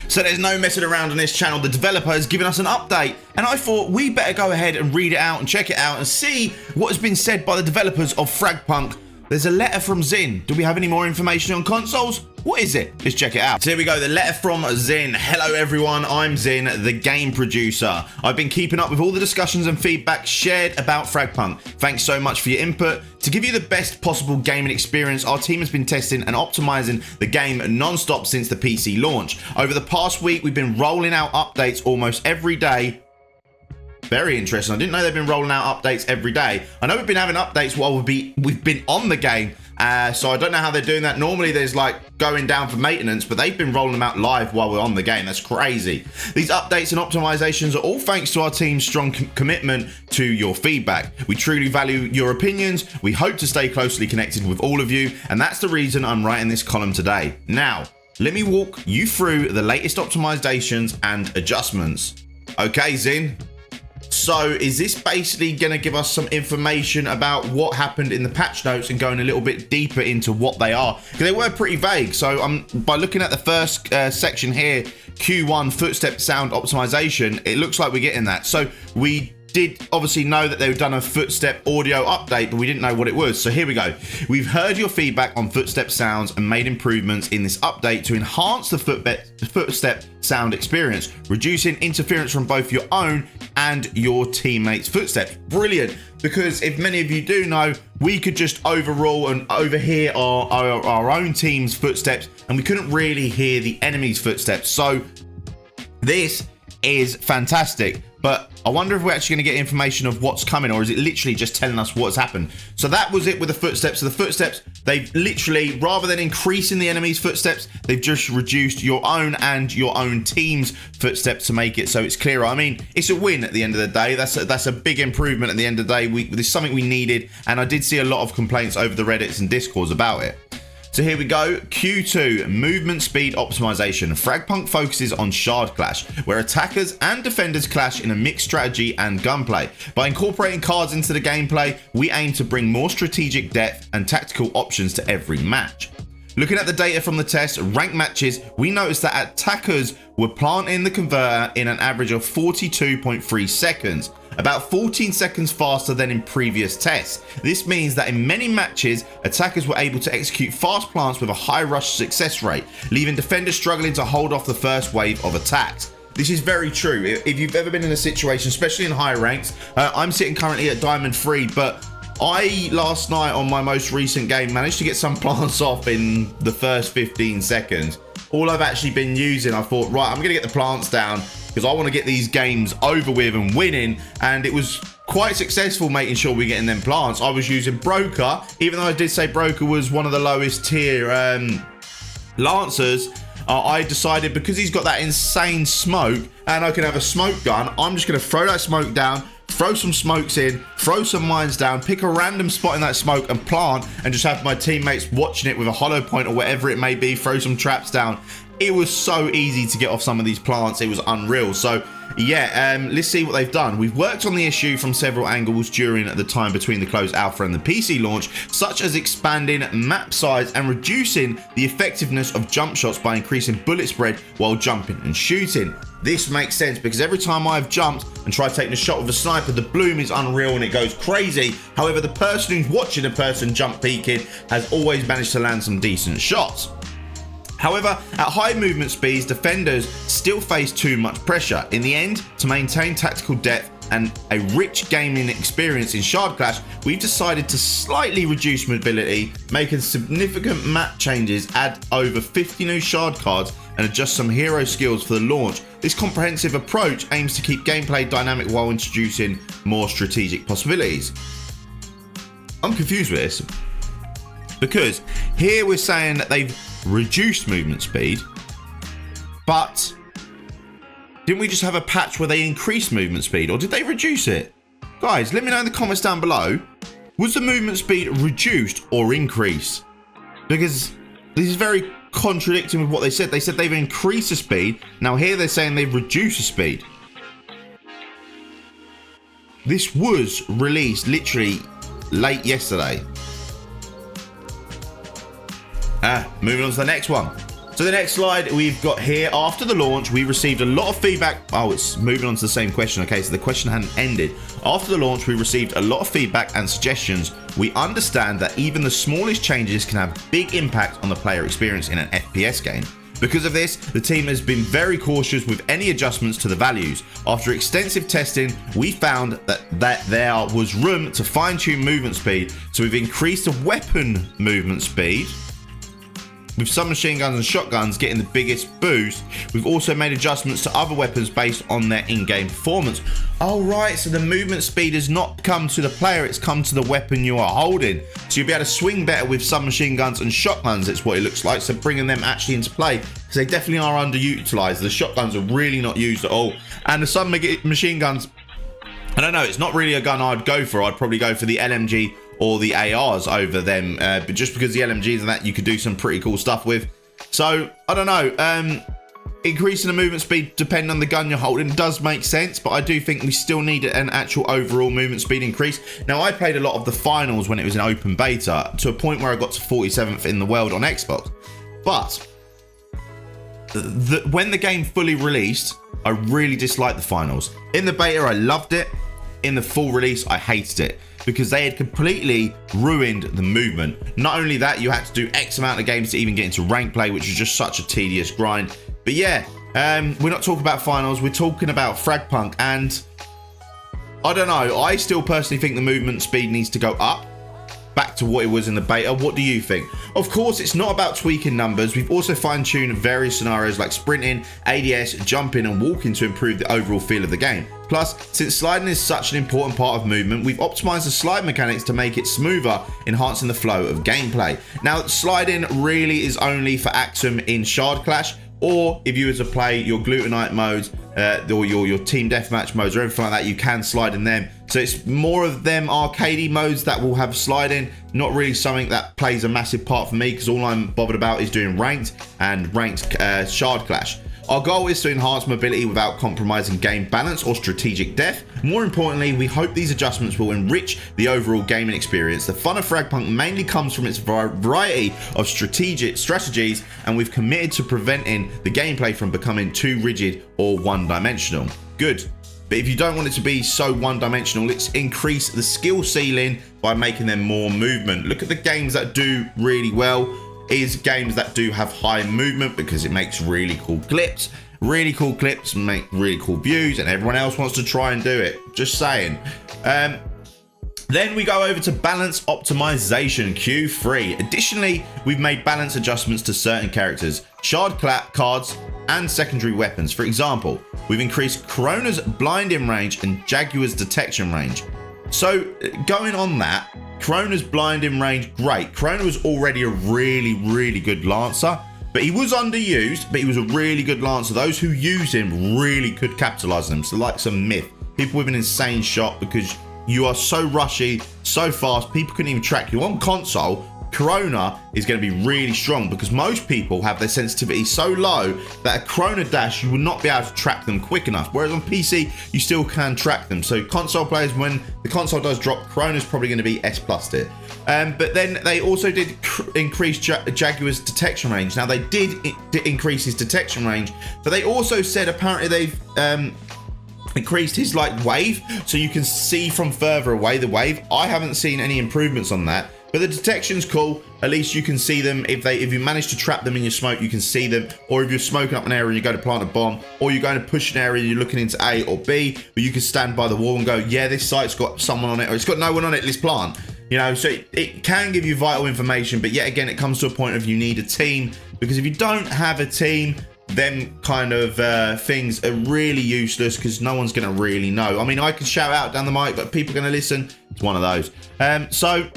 So there's no messing around on this channel. The developer has given us an update, and I thought we better go ahead and read it out and check it out and see what has been said by the developers of FragPunk. There's a letter from Zin. Do we have any more information on consoles? What is it? Let's check it out. So here we go, the letter from Zin. Hello everyone, I'm Zin, the game producer. I've been keeping up with all the discussions and feedback shared about FragPunk. Thanks so much for your input. To give you the best possible gaming experience, our team has been testing and optimizing the game non-stop since the PC launch. Over the past week, we've been rolling out updates almost every day. Very interesting. I didn't know they've been rolling out updates every day. I know we've been having updates while we've been on the game, so I don't know how they're doing that. Normally there's like going down for maintenance, but they've been rolling them out live while we're on the game. That's crazy. These updates and optimizations are all thanks to our team's strong commitment to your feedback. We truly value your opinions. We hope to stay closely connected with all of you, and that's the reason I'm writing this column today. Now, let me walk you through the latest optimizations and adjustments. Okay, Zin. So is this basically going to give us some information about what happened in the patch notes and going a little bit deeper into what they are? Because they were pretty vague. So by looking at the first section here, Q1 Footstep sound optimization, it looks like we're getting that. So we did obviously know that they've done a Footstep audio update, but we didn't know what it was. So here we go. We've heard your feedback on Footstep sounds and made improvements in this update to enhance the Footstep sound experience, reducing interference from both your own and your teammates' footsteps. Brilliant, because if many of you do know, we could just overrule and overhear our own team's footsteps, and we couldn't really hear the enemy's footsteps. So this is fantastic, but I wonder if we're actually going to get information of what's coming, or is it literally just telling us what's happened? So that was it with the footsteps. So the footsteps, they've literally, rather than increasing the enemy's footsteps, they've just reduced your own and your own team's footsteps to make it so it's clearer. I mean, it's a win at the end of the day. That's a big improvement at the end of the day. This is something we needed, and I did see a lot of complaints over the Reddits and Discords about it. So here we go, Q2, movement speed optimization. FragPunk focuses on shard clash, where attackers and defenders clash in a mixed strategy and gunplay. By incorporating cards into the gameplay, we aim to bring more strategic depth and tactical options to every match. Looking at the data from the test, ranked matches, we noticed that attackers were planting the converter in an average of 42.3 seconds, about 14 seconds faster than in previous tests. This means that in many matches, attackers were able to execute fast plants with a high rush success rate, leaving defenders struggling to hold off the first wave of attacks. This is very true. If you've ever been in a situation, especially in higher ranks, I'm sitting currently at Diamond 3, but I, last night on my most recent game, managed to get some plants off in the first 15 seconds. All I've actually been using, I thought, right, I'm going to get the plants down because I want to get these games over with and winning. And it was quite successful making sure we're getting them plants. I was using Broker, even though I did say Broker was one of the lowest tier Lancers. I decided because he's got that insane smoke and I can have a smoke gun, I'm just going to throw that smoke down, throw some smokes in, throw some mines down, pick a random spot in that smoke and plant, and just have my teammates watching it with a hollow point or whatever it may be, throw some traps down. It was so easy to get off some of these plants. It was unreal. So yeah, let's see what they've done. We've worked on the issue from several angles during the time between the closed alpha and the PC launch, such as expanding map size and reducing the effectiveness of jump shots by increasing bullet spread while jumping and shooting. This makes sense because every time I've jumped and tried taking a shot with a sniper, the bloom is unreal and it goes crazy. However, the person who's watching a person jump peeking has always managed to land some decent shots. However, at high movement speeds, defenders still face too much pressure. In the end, to maintain tactical depth and a rich gaming experience in Shard Clash, we've decided to slightly reduce mobility, making significant map changes, add over 50 new Shard cards, and adjust some hero skills for the launch. This comprehensive approach aims to keep gameplay dynamic while introducing more strategic possibilities. I'm confused with this, because here we're saying that they've reduced movement speed, but didn't we just have a patch where they increased movement speed, or did they reduce it? Guys, let me know in the comments down below. Was the movement speed reduced or increased? Because this is very contradicting with what they said. They said they've increased the speed. Now here they're saying they've reduced the speed. This was released literally late yesterday. Moving on to the next one. So the next slide we've got here, after the launch, we received a lot of feedback. Oh, it's moving on to the same question. Okay, so the question hadn't ended. After the launch, we received a lot of feedback and suggestions. We understand that even the smallest changes can have big impact on the player experience in an FPS game. Because of this, the team has been very cautious with any adjustments to the values. After extensive testing, we found that there was room to fine-tune movement speed, so we've increased the weapon movement speed, with some machine guns and shotguns getting the biggest boost. We've also made adjustments to other weapons based on their in-game performance. Oh right, so the movement speed has not come to the player, it's come to the weapon you are holding. So you'll be able to swing better with some machine guns and shotguns, it's what it looks like. So bringing them actually into play, because they definitely are underutilized. The shotguns are really not used at all. And the some machine guns, I don't know, it's not really a gun I'd go for. I'd probably go for the LMG or the ARs over them, but just because the LMGs and that you could do some pretty cool stuff with. So I don't know, increasing the movement speed depending on the gun you're holding does make sense, but I do think we still need an actual overall movement speed increase. Now, I played a lot of the finals when it was in open beta to a point where I got to 47th in the world on Xbox, but when the game fully released, I really disliked the finals. In the beta, I loved it. In the full release, I hated it, because they had completely ruined the movement. Not only that, you had to do X amount of games to even get into rank play, which was just such a tedious grind. But yeah, we're not talking about finals, we're talking about FragPunk, and I don't know, I still personally think the movement speed needs to go up, back to what it was in the beta. What do you think? Of course, it's not about tweaking numbers. We've also fine-tuned various scenarios like sprinting, ADS, jumping, and walking to improve the overall feel of the game. Plus, since sliding is such an important part of movement, we've optimized the slide mechanics to make it smoother, enhancing the flow of gameplay. Now, sliding really is only for Axum in Shard Clash, or if you were to play your Glutenite modes, or your team deathmatch modes or everything like that, you can slide in them. So it's more of them arcadey modes that will have sliding, not really something that plays a massive part for me, because all I'm bothered about is doing ranked and ranked Shard Clash. Our goal is to enhance mobility without compromising game balance or strategic depth. More importantly, we hope these adjustments will enrich the overall gaming experience. The fun of FragPunk mainly comes from its variety of strategies, and we've committed to preventing the gameplay from becoming too rigid or one-dimensional. Good. But if you don't want it to be so one-dimensional, let's increase the skill ceiling by making them more movement. Look at the games that do really well. Is games that do have high movement, because it makes really cool clips. Really cool clips make really cool views, and everyone else wants to try and do it. Just saying. Then we go over to balance optimization, Q3. Additionally, we've made balance adjustments to certain characters, shard cards, and secondary weapons. For example, we've increased Corona's blinding range and Jaguar's detection range. So going on that, Corona's blinding range, great. Corona was already a really good lancer, but he was underused, but he was a really good lancer. Those who use him really could capitalize on him. So like some Myth, people with an insane shot, because you are so rushy, so fast, people couldn't even track you. On console, Corona is going to be really strong, because most people have their sensitivity so low that a Corona dash, you will not be able to track them quick enough. Whereas on PC, you still can track them. So console players, when the console does drop, Corona's probably going to be S+ tier. But then they also did increase Jaguar's detection range. Now they did increase his detection range, but they also said apparently they've increased his wave, so you can see from further away the wave. I haven't seen any improvements on that. But the detection's cool. At least you can see them. If you manage to trap them in your smoke, you can see them. Or if you're smoking up an area and you go to plant a bomb, or you're going to push an area and you're looking into A or B, but you can stand by the wall and go, yeah, this site's got someone on it, or it's got no one on it, let's plant. You know, so it can give you vital information, but yet again, it comes to a point of you need a team, because if you don't have a team, them kind of things are really useless, because no one's going to really know. I mean, I can shout out down the mic, but people are going to listen. It's one of those. So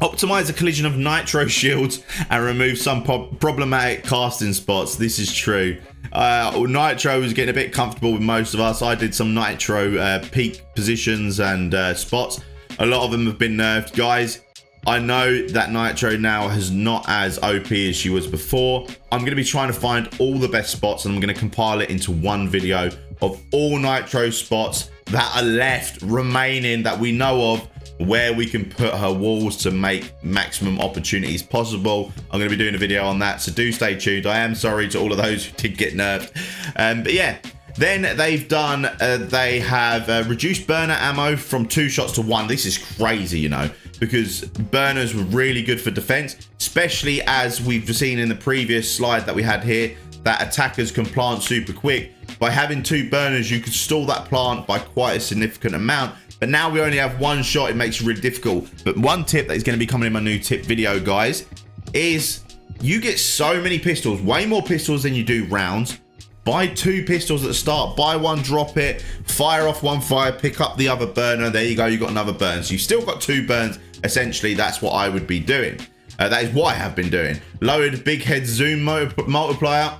optimize the collision of nitro shields and remove some problematic casting spots. This is true. Nitro was getting a bit comfortable with most of us. I did some nitro peak positions and spots. A lot of them have been nerfed, guys. I know that Nitro now is not as OP as she was before. I'm going to be trying to find all the best spots, and I'm going to compile it into one video of all Nitro spots that are left remaining that we know of where we can put her walls to make maximum opportunities possible. I'm going to be doing a video on that, so do stay tuned. I am sorry to all of those who did get nerfed. But yeah, then they've done, they have reduced burner ammo from 2 shots to 1. This is crazy, you know, because burners were really good for defense, especially as we've seen in the previous slide that we had here, that attackers can plant super quick. By having 2 burners, you could stall that plant by quite a significant amount. But now we only have 1 shot, it makes it really difficult. But one tip that is going to be coming in my new tip video, guys, is you get so many pistols, way more pistols than you do rounds. Buy 2 pistols at the start, buy 1, drop it, fire off 1 fire, pick up the other burner. There you go, you got another burn. So you've still got 2 burns. Essentially, that's what I would be doing. That is what I have been doing. Lowered big head zoom multiplier,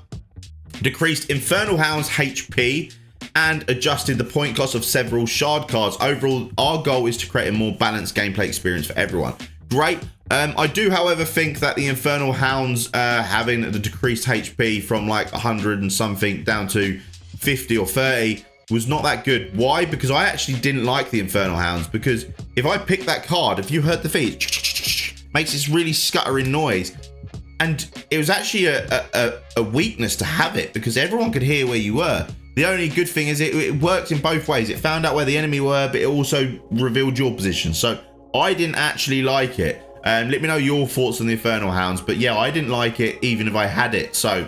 decreased Infernal Hound's HP, and adjusted the point cost of several shard cards. Overall, our goal is to create a more balanced gameplay experience for everyone. Great. I do, however, think that the Infernal Hounds having the decreased HP from like 100 and something down to 50 or 30 was not that good. Why? Because I actually didn't like the Infernal Hounds, because if I pick that card, if you heard the feed, makes this really scuttering noise. And it was actually a weakness to have it, because everyone could hear where you were. The only good thing is it worked in both ways. It found out where the enemy were, but it also revealed your position. So I didn't actually like it. Let me know your thoughts on the Infernal Hounds. But yeah, I didn't like it even if I had it. So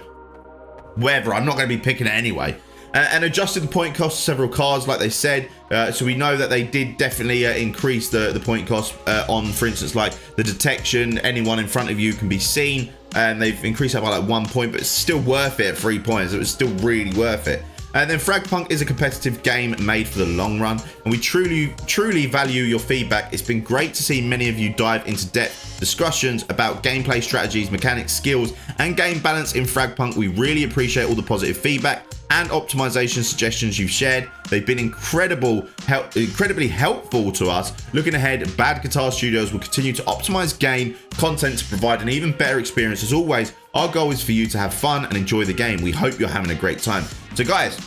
whatever, I'm not going to be picking it anyway. And adjusted the point cost of several cards, like they said. So we know that they did definitely increase the point cost on, for instance, like the detection. Anyone in front of you can be seen. And they've increased that by like 1 point, but it's still worth it at 3 points. It was still really worth it. And then FragPunk is a competitive game made for the long run, and we truly value your feedback. It's been great to see many of you dive into depth discussions about gameplay strategies, mechanics, skills, and game balance in FragPunk. We really appreciate all the positive feedback and optimization suggestions you've shared. They've been incredibly helpful to us. Looking ahead, Bad Guitar Studios will continue to optimize game content to provide an even better experience. As always, our goal is for you to have fun and enjoy the game. We hope you're having a great time. So guys,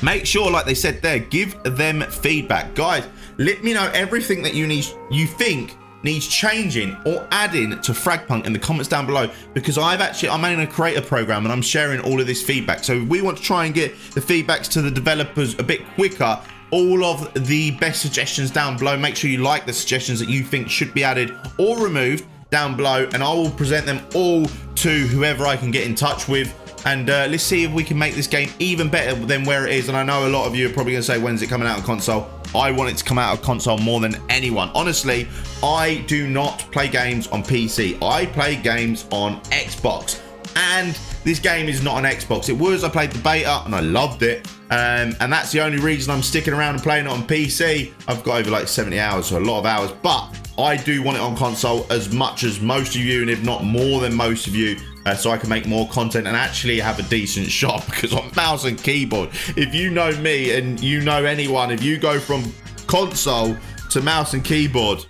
make sure, like they said there, give them feedback. Guys, let me know everything that you think needs changing or adding to FragPunk in the comments down below, because I'm in a creator program and I'm sharing all of this feedback. So we want to try and get the feedbacks to the developers a bit quicker. All of the best suggestions down below. Make sure you like the suggestions that you think should be added or removed down below, and I will present them all to whoever I can get in touch with. And let's see if we can make this game even better than where it is. And I know a lot of you are probably going to say, when's it coming out on console? I want it to come out of console more than anyone. Honestly, I do not play games on PC. I play games on Xbox. And this game is not on Xbox. It was, I played the beta and I loved it. And that's the only reason I'm sticking around and playing it on PC. I've got over like 70 hours, so a lot of hours. But I do want it on console as much as most of you, and if not more than most of you, so I can make more content and actually have a decent shot, because on mouse and keyboard, if you know me and you know anyone, if you go from console to mouse and keyboard,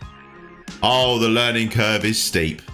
oh, the learning curve is steep.